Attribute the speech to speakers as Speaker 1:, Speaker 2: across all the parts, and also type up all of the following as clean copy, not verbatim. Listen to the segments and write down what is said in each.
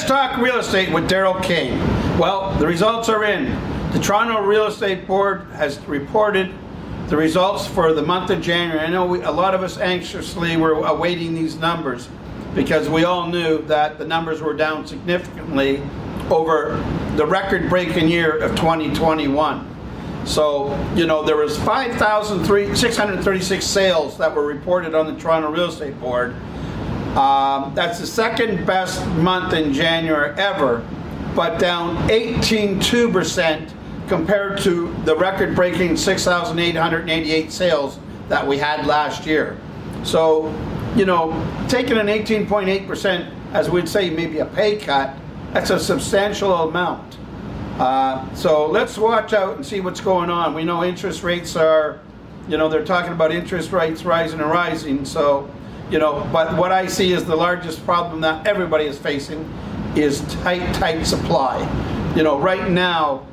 Speaker 1: Let's talk real estate with Daryl King. Well, the results are in. The Toronto Real Estate Board has reported the results for the month of January. I know a lot of us anxiously were awaiting these numbers because we all knew that the numbers were down significantly over the record-breaking year of 2021. So, there was 5,636 sales that were reported on the Toronto Real Estate Board. That's the second best month in January ever, but down 18.2% compared to the record-breaking 6,888 sales that we had last year. So, taking an 18.8%, as we'd say, maybe a pay cut, that's a substantial amount. So let's watch out and see what's going on. We know interest rates are, they're talking about interest rates rising and rising. So, but what I see is the largest problem that everybody is facing is tight supply. Right now,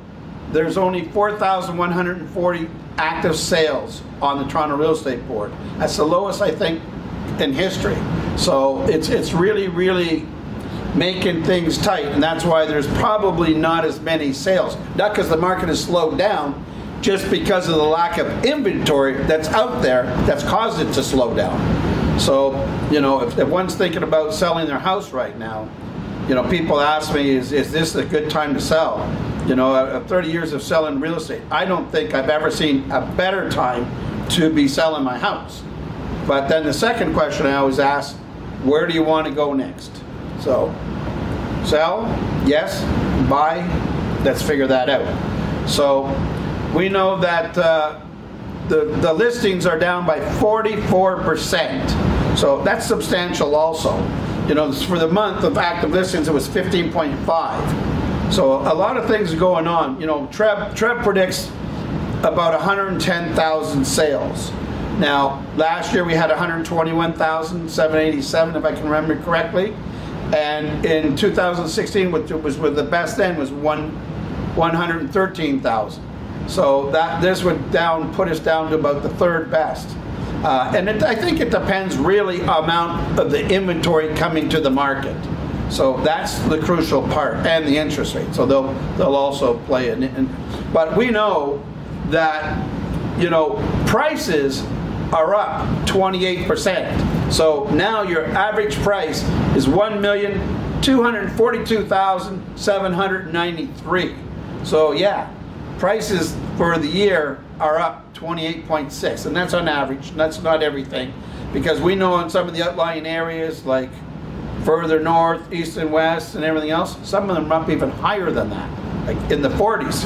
Speaker 1: there's only 4,140 active sales on the Toronto Real Estate Board. That's the lowest, I think, in history. So it's really making things tight, and that's why there's probably not as many sales. Not because the market has slowed down, just because of the lack of inventory that's out there that's caused it to slow down. So, if one's thinking about selling their house right now, people ask me, is this a good time to sell? 30 years of selling real estate, I don't think I've ever seen a better time to be selling my house. But then the second question I always ask, where do you want to go next? So, sell, yes, buy, let's figure that out. So, we know that the listings are down by 44%. So, that's substantial also. For the month of active listings, it was 15.5. So, a lot of things are going on. Trev predicts about 110,000 sales. Now, last year we had 121,787, if I can remember correctly. And in 2016, which was with the best then, was 113,000. So this would put us down to about the third best. And I think it depends really amount of the inventory coming to the market. So that's the crucial part, and the interest rate. So they'll also play in. But we know that prices are up 28%. So now your average price is $1,242,793. So yeah, prices for the year are up 28.6, and that's on average. That's not everything, because we know in some of the outlying areas like further north, east and west and everything else, some of them are up even higher than that, like in the 40s.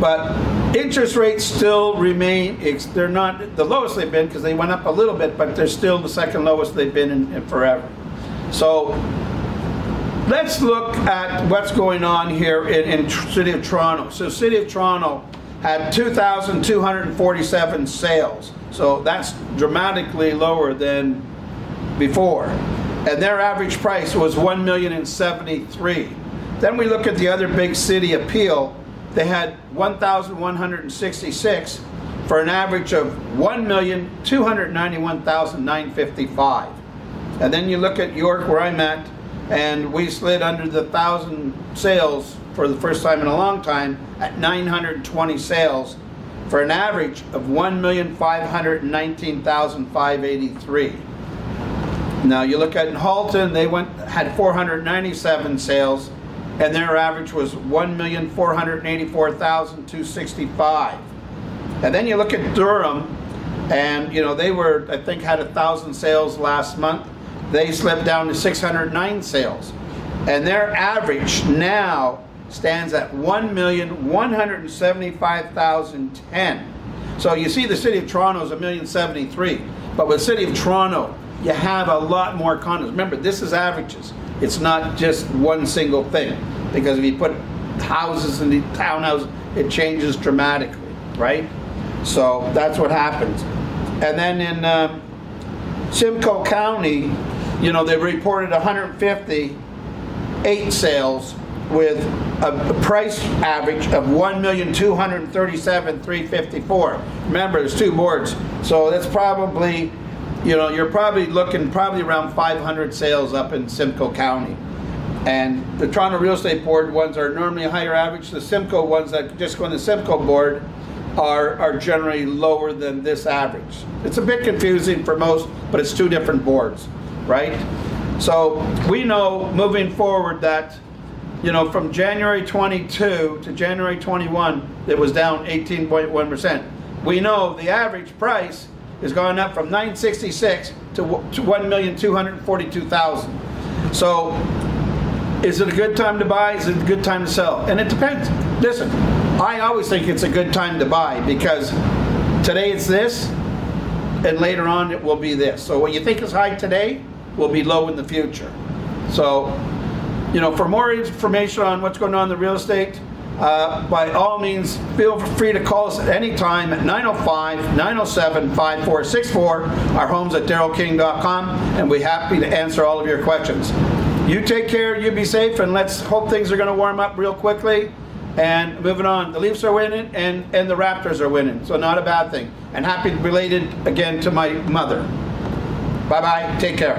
Speaker 1: But interest rates still remain, they're not the lowest they've been because they went up a little bit, but they're still the second lowest they've been in forever. So let's look at what's going on here in City of Toronto. So City of Toronto had 2,247 sales. So that's dramatically lower than before. And their average price was $1,073,000. Then we look at the other big city appeal. They had 1,166 for an average of $1,291,955. And then you look at York, where I'm at, and we slid under the 1,000 sales for the first time in a long time at 920 sales for an average of $1,519,583. Now you look at in Halton, they had 497 sales, and their average was $1,484,265. And then you look at Durham, and they were, I think, had 1,000 sales last month. They slipped down to 609 sales, and their average now stands at $1,175,010. So you see, the City of Toronto is $1,073,000, but with the City of Toronto, you have a lot more condos. Remember, this is averages. It's not just one single thing, because if you put houses in the townhouses, it changes dramatically, right? So that's what happens. And then in Simcoe County, they reported 158 sales with a price average of $1,237,354. Remember, there's two boards, so that's probably, you're probably looking around 500 sales up in Simcoe County. And the Toronto Real Estate Board ones are normally a higher average. The Simcoe ones that just go on the Simcoe board are generally lower than this average. It's a bit confusing for most, but it's two different boards, right? So we know moving forward that, you know, from January 22 to January 21, it was down 18.1%. We know the average price has gone up from $966 to $1,242,000. So is it a good time to buy? Is it a good time to sell? And it depends. Listen, I always think it's a good time to buy because today it's this, and later on it will be this. So what you think is high today will be low in the future. So, you know, for more information on what's going on in the real estate, by all means, feel free to call us at any time at 905-907-5464. Our home's at darylking.com, and we're happy to answer all of your questions. You take care, you be safe, and let's hope things are going to warm up real quickly. And moving on, the Leafs are winning, and the Raptors are winning, so not a bad thing. And happy belated again to my mother. Bye-bye, take care.